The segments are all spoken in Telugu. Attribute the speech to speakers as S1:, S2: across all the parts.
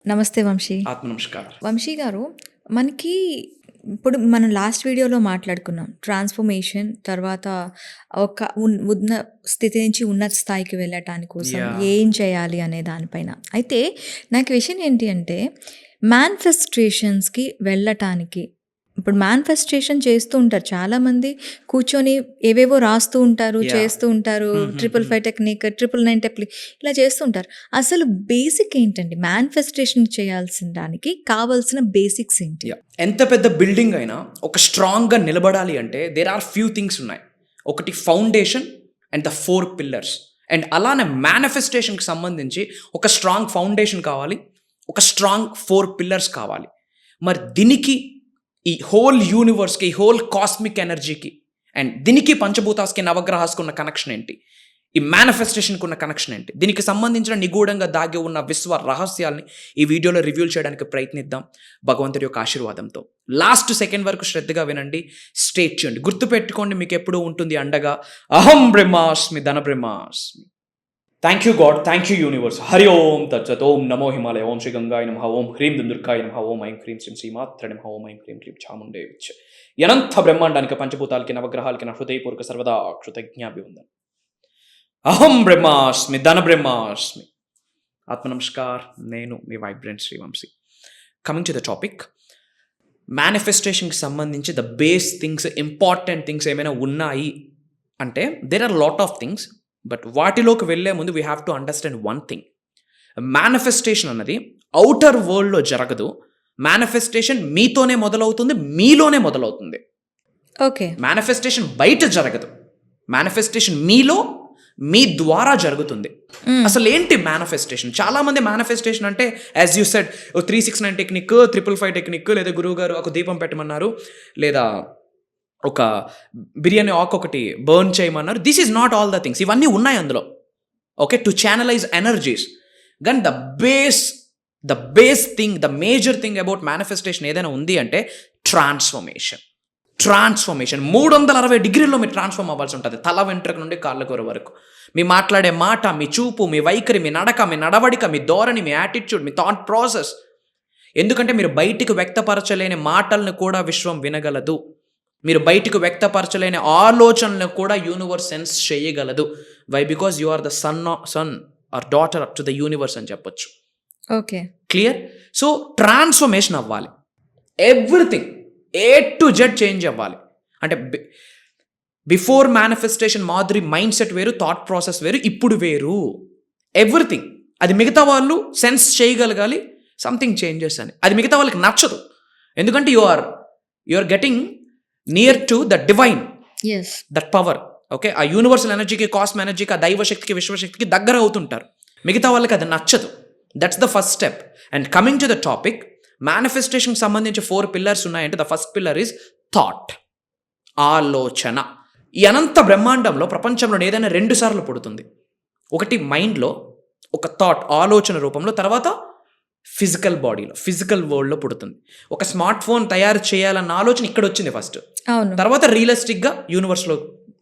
S1: నమస్తే వంశీ.
S2: ఆత్మ నమస్కారం.
S1: వంశీ గారు, మనకి ఇప్పుడు మనం లాస్ట్ వీడియోలో మాట్లాడుకున్నాం ట్రాన్స్ఫర్మేషన్ తర్వాత ఒక ఉన్న స్థితి నుంచి ఉన్నత స్థాయికి వెళ్ళటానికి కోసం ఏం చేయాలి అనే దానిపైన. అయితే నాకు విషయం ఏంటి అంటే మేనిఫెస్టేషన్స్కి వెళ్ళటానికి ఇప్పుడు మేనిఫెస్టేషన్ చేస్తూ ఉంటారు చాలామంది, కూర్చొని ఏవేవో రాస్తూ ఉంటారు, చేస్తూ ఉంటారు, 555 టెక్నిక్, 999 టెక్నిక్ ఇలా చేస్తూ ఉంటారు. అసలు బేసిక్ ఏంటండి మేనిఫెస్టేషన్ చేయాల్సిన దానికి కావాల్సిన బేసిక్స్ ఏంటి?
S2: ఎంత పెద్ద బిల్డింగ్ అయినా ఒక స్ట్రాంగ్గా నిలబడాలి అంటే దేర్ ఆర్ ఫ్యూ థింగ్స్ ఉన్నాయి. ఒకటి foundation and the 4 pillars. And అలానే మేనిఫెస్టేషన్కి సంబంధించి ఒక స్ట్రాంగ్ ఫౌండేషన్ కావాలి, ఒక స్ట్రాంగ్ 4 పిల్లర్స్ కావాలి. మరి దీనికి ఈ హోల్ యూనివర్స్కి, ఈ హోల్ కాస్మిక్ ఎనర్జీకి అండ్ దీనికి పంచభూతాస్కి, నవగ్రహాస్కి ఉన్న కనెక్షన్ ఏంటి, ఈ మేనిఫెస్టేషన్కి ఉన్న కనెక్షన్ ఏంటి, దీనికి సంబంధించిన నిగూఢంగా దాగి ఉన్న విశ్వ రహస్యాల్ని ఈ వీడియోలో రివ్యూ చేయడానికి ప్రయత్నిద్దాం భగవంతుడి యొక్క ఆశీర్వాదంతో. లాస్ట్ సెకండ్ వరకు శ్రద్ధగా వినండి, స్టే ట్యూన్డ్. గుర్తుపెట్టుకోండి, మీకు ఎప్పుడూ ఉంటుంది అండగా అహం బ్రహ్మాస్మి ధన బ్రహ్మాస్మి. Thank you God, thank you universe. Hari Om తత్సత్. ఓం నమో హిమాలయ. ఓం శ్రీ గంగాయ నమః. ఓం హ్రీం దుర్గాయ నమః. ఓం ఐం హ్రీం శ్రీం శ్రీమాత్ర నమః. ఓం ఐం హ్రీం క్లీం చాముండే విచ్చ. అనంత బ్రహ్మాండానికి, పంచభూతాలకి, నవగ్రహాలకి నా హృదయపూర్వక సర్వదా కృతజ్ఞాభివందనం. అహం బ్రహ్మాస్మి ధన బ్రహ్మాస్మి. ఆత్మ నమస్కార్. నేను మీ vibrant Srivamsi. Coming to the topic, మేనిఫెస్టేషన్కి సంబంధించి the base things, important things ఏమైనా ఉన్నాయి అంటే there are lot of things. But వాటిలోకి వెళ్ళే ముందు we have to understand one thing. Manifestation అన్నది ఔటర్ వరల్డ్లో జరగదు. మేనిఫెస్టేషన్ మీతోనే మొదలవుతుంది, మీలోనే మొదలవుతుంది.
S1: ఓకే,
S2: మేనిఫెస్టేషన్ బయట జరగదు. మేనిఫెస్టేషన్ మీలో, మీ ద్వారా జరుగుతుంది. అసలు ఏంటి మేనిఫెస్టేషన్? చాలా మంది మేనిఫెస్టేషన్ అంటే as you said 369 technique, 555 technique, లేదా గురువు గారు ఒక దీపం పెట్టమన్నారు, లేదా ఒక బిర్యానీ ఆకు ఒకటి బర్న్ చేయమన్నారు. This is not all the things. ఇవన్నీ ఉన్నాయి అందులో, ఓకే, టు ఛానలైజ్ ఎనర్జీస్. కానీ the base thing, the major thing about manifestation ఏదైనా ఉంది అంటే ట్రాన్స్ఫర్మేషన్. 360 డిగ్రీల్లో మీరు ట్రాన్స్ఫార్మ్ అవ్వాల్సి ఉంటుంది, తల వెంట్రుక నుండి కాళ్ళ కూర వరకు. మీ మాట్లాడే మాట, మీ చూపు, మీ వైఖరి, మీ నడక, మీ నడవడిక, మీ ధోరణి, మీ యాటిట్యూడ్, మీ థాట్ ప్రాసెస్. ఎందుకంటే మీరు బయటికి వ్యక్తపరచలేని మాటలను కూడా విశ్వం వినగలదు. మీరు బయటకు వ్యక్తపరచలేని ఆలోచనలను కూడా యూనివర్స్ సెన్స్ చేయగలదు. Why? Because you are the son or daughter to the universe అని చెప్పొచ్చు.
S1: Okay,
S2: clear? సో ట్రాన్స్ఫర్మేషన్ అవ్వాలి. Everything A to Z change అవ్వాలి. అంటే బిఫోర్ మేనిఫెస్టేషన్ మాదిరి మైండ్ సెట్ వేరు, థాట్ ప్రాసెస్ వేరు, ఇప్పుడు వేరు. ఎవ్రీథింగ్ అది మిగతా వాళ్ళు సెన్స్ చేయగలగాలి సంథింగ్ చేంజెస్ అని. అది మిగతా వాళ్ళకి నచ్చదు. ఎందుకంటే you are getting near to the divine, that power. Okay, ఆ యూనివర్సల్ ఎనర్జీకి, కాస్మిక్ ఎనర్జీకి, ఆ దైవశక్తికి, విశ్వశక్తికి దగ్గర అవుతుంటారు. మిగతా వాళ్ళకి అది నచ్చదు. That's the first step. And coming to the topic, మేనిఫెస్టేషన్కి సంబంధించి 4 పిల్లర్స్ ఉన్నాయంటే the first pillar is thought, ఆలోచన. ఈ అనంత బ్రహ్మాండంలో, ప్రపంచంలో ఏదైనా 2 సార్లు పుడుతుంది. ఒకటి మైండ్లో ఒక థాట్, ఆలోచన రూపంలో, తర్వాత ఫిజికల్ బాడీలో, ఫిజికల్ వరల్డ్లో పుడుతుంది. ఒక స్మార్ట్ ఫోన్ తయారు చేయాలన్న ఆలోచన ఇక్కడ వచ్చింది ఫస్ట్, తర్వాత రియలిస్టిక్గా యూనివర్స్లో,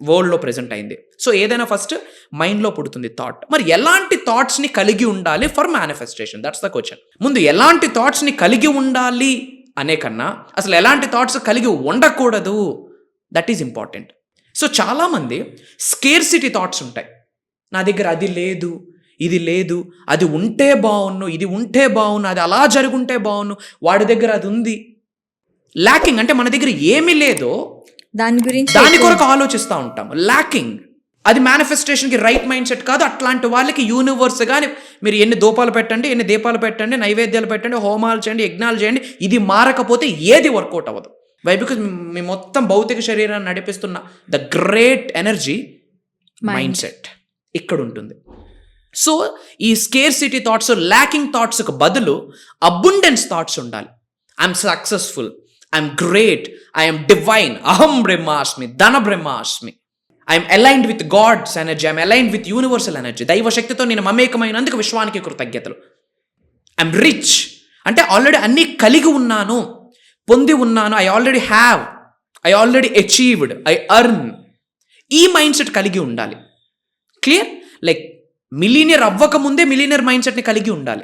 S2: వరల్డ్లో ప్రెజెంట్ అయింది. సో ఏదైనా ఫస్ట్ మైండ్లో పుడుతుంది థాట్. మరి ఎలాంటి థాట్స్ని కలిగి ఉండాలి for manifestation? That's the question. ముందు ఎలాంటి థాట్స్ని కలిగి ఉండాలి అనే కన్నా అసలు ఎలాంటి థాట్స్ కలిగి ఉండకూడదు, దట్ ఈజ్ ఇంపార్టెంట్. సో చాలామంది స్కేర్సిటీ థాట్స్ ఉంటాయి. నా దగ్గర అది లేదు, ఇది లేదు, అది ఉంటే బాగున్ను, ఇది ఉంటే బాగున్ను, అది అలా జరుగుంటే బాగున్ను, వాడి దగ్గర అది ఉంది. ల్యాకింగ్ అంటే మన దగ్గర ఏమీ లేదో దాని కొరకు ఆలోచిస్తూ ఉంటాం. ల్యాకింగ్ అది మేనిఫెస్టేషన్కి రైట్ మైండ్ సెట్ కాదు. అట్లాంటి వాళ్ళకి యూనివర్స్ కానీ మీరు ఎన్ని దూపాలు పెట్టండి, ఎన్ని దీపాలు పెట్టండి, నైవేద్యాలు పెట్టండి, హోమాలు చేయండి, యజ్ఞాలు చేయండి, ఇది మారకపోతే ఏది వర్కౌట్ అవ్వదు. వై? బికాజ్ మీ మొత్తం భౌతిక శరీరాన్ని నడిపిస్తున్న the great energy mindset ఇక్కడ ఉంటుంది. సో ఈ స్కేర్సిటీ థాట్స్, ల్యాకింగ్ థాట్స్కి బదులు అబుండెన్స్ థాట్స్ ఉండాలి. I'm successful, I'm great, I'm divine, అహం బ్రహ్మాస్మి ధన బ్రహ్మాస్మి, I'm aligned with God's energy, I'm aligned with universal energy, దైవశక్తితో నేను మమేకమైనందుకు విశ్వానికి కృతజ్ఞతలు. ఐఎమ్ రిచ్ అంటే ఆల్రెడీ అన్నీ కలిగి ఉన్నాను, పొంది ఉన్నాను. I already have, I already achieved, I earn. ఈ మైండ్ సెట్ కలిగి ఉండాలి. క్లియర్? లైక్ మిలీనియర్ అవ్వకముందే మిలీనియర్ మైండ్ సెట్ని కలిగి ఉండాలి.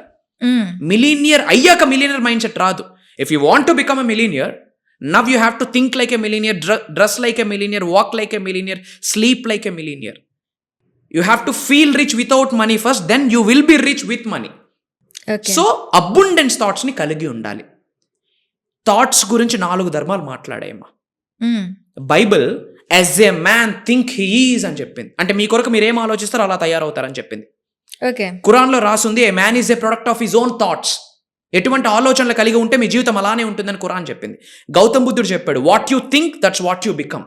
S2: మిలీనియర్ అయ్యాక మిలీనియర్ మైండ్ సెట్ రాదు. If you want to become a millionaire, now you have to think like a millionaire, dress like a millionaire, walk like a millionaire, sleep like a millionaire. You have to feel rich without money first, then you will be rich with money. So abundance థాట్స్ని కలిగి ఉండాలి. థాట్స్ గురించి 4 ధర్మాలు మాట్లాడాయమ్మా. Bible as a man think he is అని చెప్పింది. అంటే మీ కొరకు మీరు ఏం ఆలోచిస్తారో అలా తయారవుతారని చెప్పింది. ఖురాన్లో రాసుంది ఏ man is a product of his own thoughts. ఎటువంటి ఆలోచనలు కలిగి ఉంటే మీ జీవితం అలానే ఉంటుందని ఖురాన్ చెప్పింది. గౌతమ్ బుద్ధుడు చెప్పాడు, what you think that's what you become.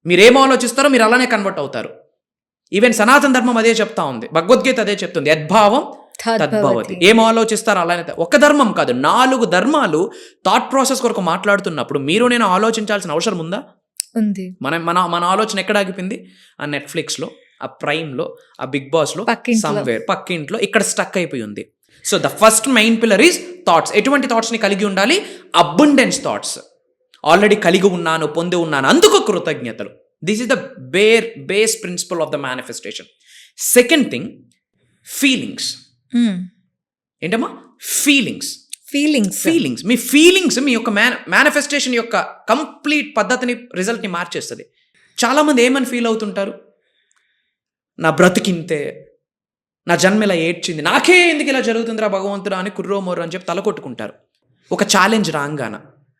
S2: మీరేం ఆలోచిస్తారో మీరు అలానే కన్వర్ట్ అవుతారు. ఈవెన్ సనాతన ధర్మం అదే చెప్తా ఉంది, భగవద్గీత అదే చెప్తుంది, యద్భావం తద్భవతి. ఏం ఆలోచిస్తారో అలానే. ఒక ధర్మం కాదు, 4 ధర్మాలు థాట్ ప్రాసెస్ కొరకు మాట్లాడుతున్నప్పుడు మీరు నేను ఆలోచించాల్సిన అవసరం ఉందా?
S1: ఉంది.
S2: మన ఆలోచన ఎక్కడ ఆగిపోయింది? ఆ నెట్ఫ్లిక్స్లో, ఆ ప్రైమ్లో, ఆ బిగ్ బాస్లో, సమ్వేర్ పక్కింట్లో ఇక్కడ స్టక్ అయిపోయి ఉంది. So the first main pillar is thoughts. ఎటువంటి థాట్స్ని కలిగి ఉండాలి? Abundance thoughts. ఆల్రెడీ కలిగి ఉన్నాను, పొంది ఉన్నాను, అందుకు కృతజ్ఞతలు. This is the base principle of the manifestation. Second thing, feelings. ఏంటమ్మా? ఫీలింగ్స్. మీ ఫీలింగ్స్ మీ యొక్క మేనిఫెస్టేషన్ యొక్క కంప్లీట్ పద్ధతిని, రిజల్ట్ని మార్చేస్తుంది. చాలామంది ఏమని ఫీల్ అవుతుంటారు? నా బ్రతికింతే, నా జన్మ ఇలా ఏడ్చింది, నాకే ఎందుకు ఇలా జరుగుతుందిరా భగవంతుడా అని కుర్రోమోర్రు అని చెప్పి తలకొట్టుకుంటారు. ఒక ఛాలెంజ్ రాగాన,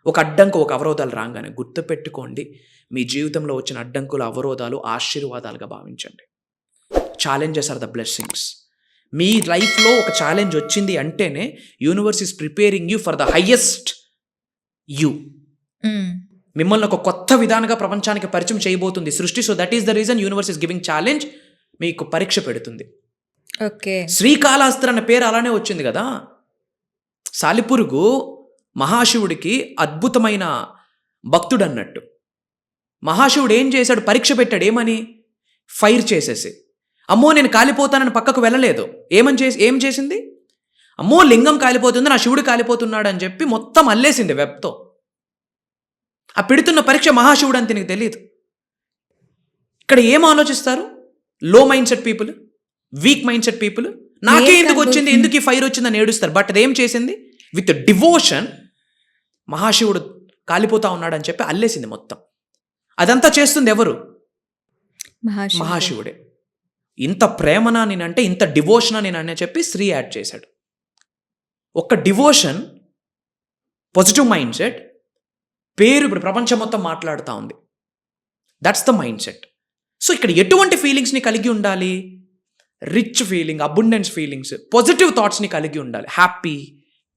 S2: ఒక అడ్డంకు, ఒక అవరోధాలు రాగానే గుర్తుపెట్టుకోండి, మీ జీవితంలో వచ్చిన అడ్డంకులు, అవరోధాలు ఆశీర్వాదాలుగా భావించండి. Challenges are the blessings. మీ లైఫ్లో ఒక ఛాలెంజ్ వచ్చింది అంటేనే universe is preparing you for the highest you. మిమ్మల్ని ఒక కొత్త విధానంగా ప్రపంచానికి పరిచయం చేయబోతుంది సృష్టి. So that is the reason universe is giving challenge. మీకు పరీక్ష పెడుతుంది. శ్రీకాళహస్తి అన్న పేరు అలానే వచ్చింది కదా. సాలిపురుగు మహాశివుడికి అద్భుతమైన భక్తుడు అన్నట్టు. మహాశివుడు ఏం చేశాడు? పరీక్ష పెట్టాడు. ఏమని? ఫైర్ చేసేసి. అమ్మో నేను కాలిపోతానని పక్కకు వెళ్ళలేదు. ఏం చేసింది? అమ్మో లింగం కాలిపోతుంది, నా శివుడు కాలిపోతున్నాడు అని చెప్పి మొత్తం అల్లేసింది వెబ్తో. ఆ పెడుతున్న పరీక్ష మహాశివుడు అని నీకు తెలియదు. ఇక్కడ ఏం ఆలోచిస్తారు? లో mind set people, week mind set people. నాకే ఎందుకు వచ్చింది, ఎందుకు ఈ ఫైర్ వచ్చిందని ఏడుస్తారు. బట్ అదేం చేసింది? విత్ డివోషన్ మహాశివుడు కాలిపోతా ఉన్నాడు అని చెప్పి అల్లేసింది మొత్తం. అదంతా చేస్తుంది ఎవరు? మహాశివుడే. ఇంత ప్రేమనా నేనంటే, ఇంత డివోషనా నేనని చెప్పి శ్రీ యాడ్ చేశాడు. ఒక్క డివోషన్, పాజిటివ్ మైండ్ సెట్, పేరు ఇప్పుడు ప్రపంచం మొత్తం మాట్లాడుతూ ఉంది. That's the mind set. So ఇక్కడ ఎటువంటి ఫీలింగ్స్ని కలిగి ఉండాలి? Rich feeling, abundance feelings, positive థాట్స్ని కలిగి ఉండాలి. Happy,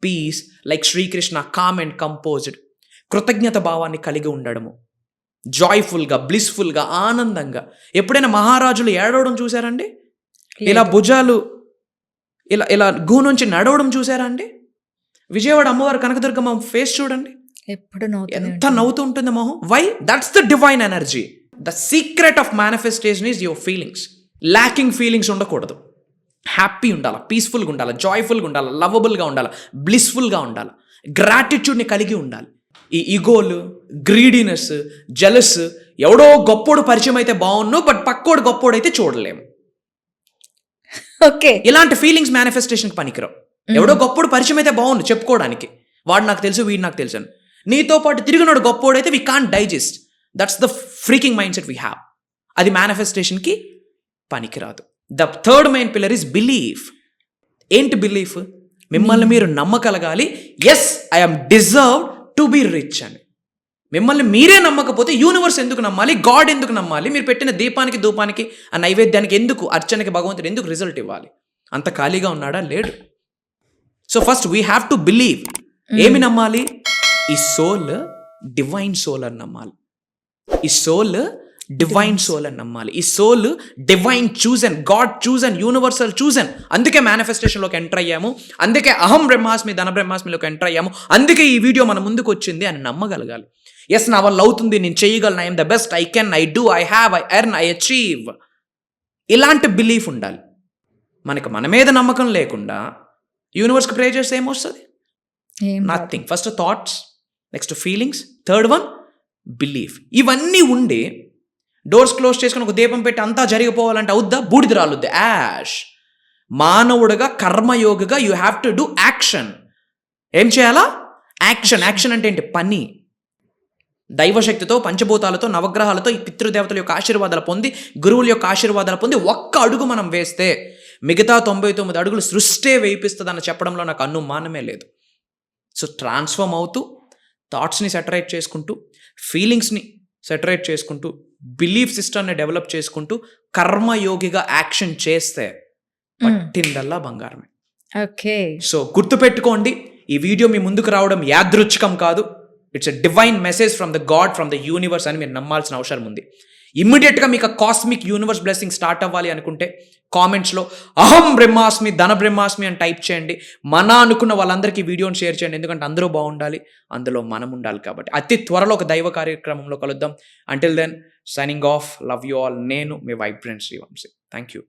S2: peace, like Sri Krishna, calm and composed. కృతజ్ఞత భావాన్ని కలిగి ఉండడము, జాయ్ఫుల్గా, బ్లిస్ఫుల్గా, ఆనందంగా. ఎప్పుడైనా మహారాజులు ఏడవడం చూసారండి? ఇలా భుజాలు ఇలా ఇలా గూ నుంచి నడవడం చూసారా అండి? విజయవాడ అమ్మవారు కనకదుర్గమ్మ ఫేస్ చూడండి,
S1: ఎప్పుడు
S2: ఎంత నవ్వుతూ ఉంటుంది మొహం. Why? That's the divine energy. The secret of manifestation is your feelings. Lacking feelings ఉండకూడదు. హ్యాపీ ఉండాలి, పీస్ఫుల్గా ఉండాలి, జాయ్ఫుల్గా ఉండాలి, లవబుల్గా ఉండాలి, బ్లిస్ఫుల్గా ఉండాలి, గ్రాటిట్యూడ్ని కలిగి ఉండాలి. ఈ ఈగోలు, గ్రీడీనెస్, జెలస్, ఎవడో గొప్పోడు పరిచయం అయితే బాగున్ను, బట్ పక్కోడు గొప్పోడైతే చూడలేము.
S1: ఓకే,
S2: ఇలాంటి ఫీలింగ్స్ మేనిఫెస్టేషన్కి పనికిరావు. ఎవడో గొప్పోడు పరిచయం అయితే బాగుండు చెప్పుకోవడానికి, వాడు నాకు తెలుసు, వీడు నాకు తెలుసు అని. నీతో పాటు తిరిగినాడు గొప్పోడైతే we can't digest. That's the freaking mindset we have. అది మేనిఫెస్టేషన్కి పనికిరాదు. The third main pillar is belief. ఏంటి బిలీఫ్? మిమ్మల్ని మీరు నమ్మగలగాలి. Yes, I am deserved to be rich అని. మిమ్మల్ని మీరే నమ్మకపోతే యూనివర్స్ ఎందుకు నమ్మాలి? గాడ్ ఎందుకు నమ్మాలి? మీరు పెట్టిన దీపానికి, ధూపానికి, ఆ నైవేద్యానికి ఎందుకు, అర్చనకి భగవంతుడు ఎందుకు రిజల్ట్ ఇవ్వాలి? అంత ఖాళీగా ఉన్నాడా? లేడు. So first we have to believe. ఏమి నమ్మాలి? ఈ సోల్ డివైన్ సోల్ అని నమ్మాలి. ఈ సోల్ డివైన్ సోల్ అని నమ్మాలి. ఈ soul divine chosen, God chosen, universal chosen. అందుకే మేనిఫెస్టేషన్లోకి ఎంటర్ అయ్యాము, అందుకే అహం బ్రహ్మాస్మి ధన బ్రహ్మాస్మిలోకి ఎంటర్ అయ్యాము, అందుకే ఈ వీడియో మన ముందుకు వచ్చింది అని నమ్మగలగాలి. ఎస్, నా వల్ల అవుతుంది, నేను చేయగలను, I'm the best, I can, I do, I have, I earn, I achieve. ఇలాంటి బిలీఫ్ ఉండాలి. మనకి మన మీద నమ్మకం లేకుండా యూనివర్స్కి ప్రే చేస్తే ఏమొస్తుంది? Nothing. First thoughts, next feelings, third one belief. ఇవన్నీ ఉండి డోర్స్ క్లోజ్ చేసుకుని ఒక దీపం పెట్టి అంతా జరిగిపోవాలంటే అవుద్దా? బూడిద రాలుద్ది, యాష్. మానవుడిగా కర్మయోగిగా you have to do action. ఏం చేయాలా? యాక్షన్. యాక్షన్ అంటే ఏంటి? పని. దైవశక్తితో, పంచభూతాలతో, నవగ్రహాలతో, ఈ పితృదేవతల యొక్క ఆశీర్వాదాలు పొంది, గురువుల యొక్క ఆశీర్వాదాలు పొంది ఒక్క అడుగు మనం వేస్తే మిగతా 99 అడుగులు సృష్టే వేయిపిస్తుందన్న చెప్పడంలో నాకు అనుమానమే లేదు. సో ట్రాన్స్ఫార్మ్ అవుతూ, థాట్స్ని సెటరేట్ చేసుకుంటూ, ఫీలింగ్స్ని సెటరేట్ చేసుకుంటూ, బిలీఫ్ సిస్టమ్ని డెవలప్ చేసుకుంటూ, కర్మయోగిగా యాక్షన్ చేస్తే పట్టిందల్లా బంగారమే.
S1: ఓకే.
S2: సో గుర్తుపెట్టుకోండి, ఈ వీడియో మీ ముందుకు రావడం యాదృచ్ఛికం కాదు. It's a divine message from the God, from the universe అని మీరు నమ్మాల్సిన అవసరం ఉంది. ఇమ్మీడియట్గా మీకు కాస్మిక్ యూనివర్స్ బ్లెస్సింగ్ స్టార్ట్ అవ్వాలి అనుకుంటే కామెంట్స్లో అహం బ్రహ్మాస్మి, ధన బ్రహ్మాస్మి అని టైప్ చేయండి. మన అనుకున్న వాళ్ళందరికీ వీడియోని షేర్ చేయండి, ఎందుకంటే అందరూ బాగుండాలి, అందులో మనం ఉండాలి. కాబట్టి అతి త్వరలో ఒక దైవ కార్యక్రమంలో కలుద్దాం. Until then signing off. Love you all. నేను మీ వైబ్రెంట్ శ్రీవంశీ. Thank you.